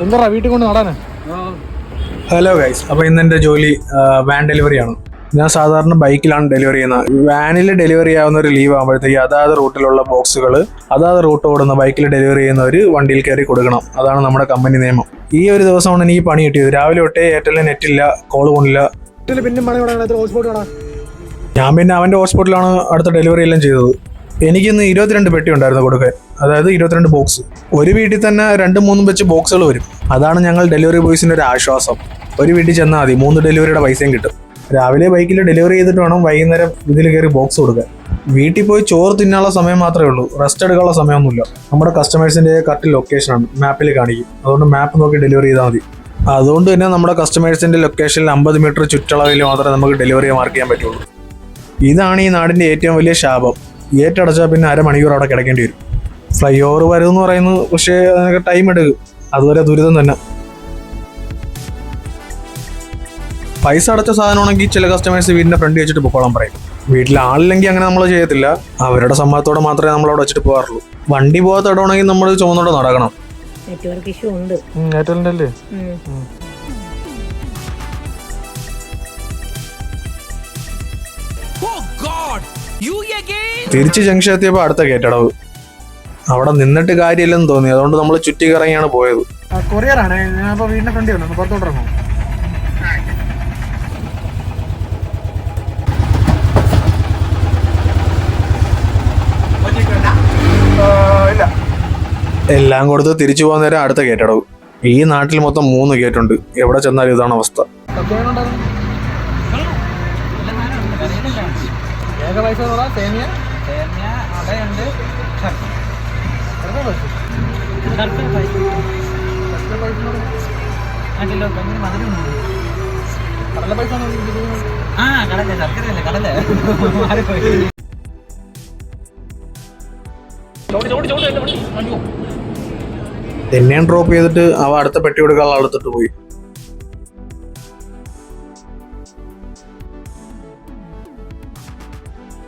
എന്താ വീട്ടിൽ കൊണ്ട് നടാന്? ഹലോ ഗൈസ്, അപ്പോൾ ഇന്ന് എൻ്റെ ജോലി വാൻ ഡെലിവറിയാണ്. ഞാൻ സാധാരണ ബൈക്കിലാണ് ഡെലിവറി ചെയ്യുന്നത്. വാനിൽ ഡെലിവറി ആവുന്ന ഒരു ലീവ് ആകുമ്പോഴത്തേക്ക് അതാത് റൂട്ടിലുള്ള ബോക്സുകൾ അതാത് റൂട്ട് ഓടുന്ന ബൈക്കിൽ ഡെലിവറി ചെയ്യുന്നവർ വണ്ടിയിൽ കയറി കൊടുക്കണം. അതാണ് നമ്മുടെ കമ്പനി നിയമം. ഈ ഒരു ദിവസമാണ് എനിക്ക് പണി കിട്ടിയത്. രാവിലെ തൊട്ടേ എയർടെല്ലിൽ നെറ്റില്ല, കോൾ കൊണ്ടില്ല. ഞാൻ പിന്നെ അവൻ്റെ ഹോസ്പിറ്റലാണ് അടുത്ത ഡെലിവറി എല്ലാം ചെയ്തത്. എനിക്കിന്ന് 22 പെട്ടി ഉണ്ടായിരുന്നു കൊടുക്കാൻ, അതായത് 22 ബോക്സ്. ഒരു വീട്ടിൽ തന്നെ 2-3 വെച്ച് ബോക്സുകൾ വരും. അതാണ് ഞങ്ങൾ ഡെലിവറി ബോയ്സിൻ്റെ ഒരു ആശ്വാസം. ഒരു വീട്ടിൽ ചെന്നാൽ മതി, 3 ഡെലിവറിയുടെ പൈസയും കിട്ടും. രാവിലെ ബൈക്കിൽ ഡെലിവറി ചെയ്തിട്ട് വേണം വൈകുന്നേരം ഇതിൽ കയറി ബോക്സ് കൊടുക്കാൻ. വീട്ടിൽ പോയി ചോറ് തിന്നാനുള്ള സമയം മാത്രമേ ഉള്ളൂ, റെസ്റ്റ് എടുക്കാനുള്ള സമയമൊന്നുമില്ല. നമ്മുടെ കസ്റ്റമേഴ്സിൻ്റെ കറക്റ്റ് ലൊക്കേഷനാണ് മാപ്പിൽ കാണിക്കും. അതുകൊണ്ട് മാപ്പ് നോക്കി ഡെലിവറി ചെയ്താൽ മതി. അതുകൊണ്ട് തന്നെ നമ്മുടെ കസ്റ്റമേഴ്സിൻ്റെ ലൊക്കേഷനിൽ 50 മീറ്റർ ചുറ്റളവിൽ മാത്രമേ നമുക്ക് ഡെലിവറി മാർക്ക് ചെയ്യാൻ പറ്റുള്ളൂ. ഇതാണ് ഈ നാടിൻ്റെ ഏറ്റവും വലിയ ശാപം. ഏറ്റടച്ചാൽ പിന്നെ അരമണിക്കൂർ അവിടെ കിടക്കേണ്ടി വരും. ഫ്ലൈ ഓവർ വരുമെന്ന് പറയുന്നു, പക്ഷേ അതിനൊക്കെ ടൈം എടുക്കും. അതുവരെ ദുരിതം തന്നെ. പൈസ അടച്ച സാധനമാണെങ്കിൽ ചില കസ്റ്റമേഴ്സ് വീടിൻ്റെ ഫ്രണ്ട് വെച്ചിട്ട് പോകോളാൻ പറയും. വീട്ടിൽ ആളില്ലെങ്കിൽ അങ്ങനെ നമ്മൾ ചെയ്യത്തില്ല. അവരുടെ സമ്മതത്തോടെ മാത്രമേ നമ്മൾ അവിടെ വെച്ചിട്ട് പോകാറുള്ളൂ. വണ്ടി പോകാത്ത ഇടമാണെങ്കിൽ നമ്മൾ ചുമന്നോടെ നടക്കണം. നെറ്റ്വർക്ക് ഇഷ്യൂ ഉണ്ട്. എയർടെല്ലിൻ്റെ തിരിച്ച് ജംഗ്ഷൻ എത്തിയപ്പോൾ അടുത്ത കയറ്റടവ്. അവിടെ നിന്നിട്ട് കാര്യമില്ലെന്ന് തോന്നി. അതുകൊണ്ട് നമ്മൾ ചുറ്റി കറങ്ങിയാണ് പോയത്. കൊറിയറാണ്. ഞാൻ അപ്പോൾ വീടിൻ്റെ ഫ്രണ്ട് വന്നു, പുറത്തോട്ട് ഇറങ്ങും. ഇല്ല, എല്ലാം കൊടുത്ത് തിരിച്ചു പോകുന്ന നേരം അടുത്ത കയറ്റടവ്. ഈ നാട്ടിൽ മൊത്തം 3 ഗേറ്റുണ്ട്. എവിടെ ചെന്നാലും ഇതാണ് അവസ്ഥ. എന്നെയും ഡ്രോപ്പ് ചെയ്തിട്ട് അവ അടുത്ത പെട്ടി കൊടുക്കാനുള്ള അടുത്തിട്ട് പോയി.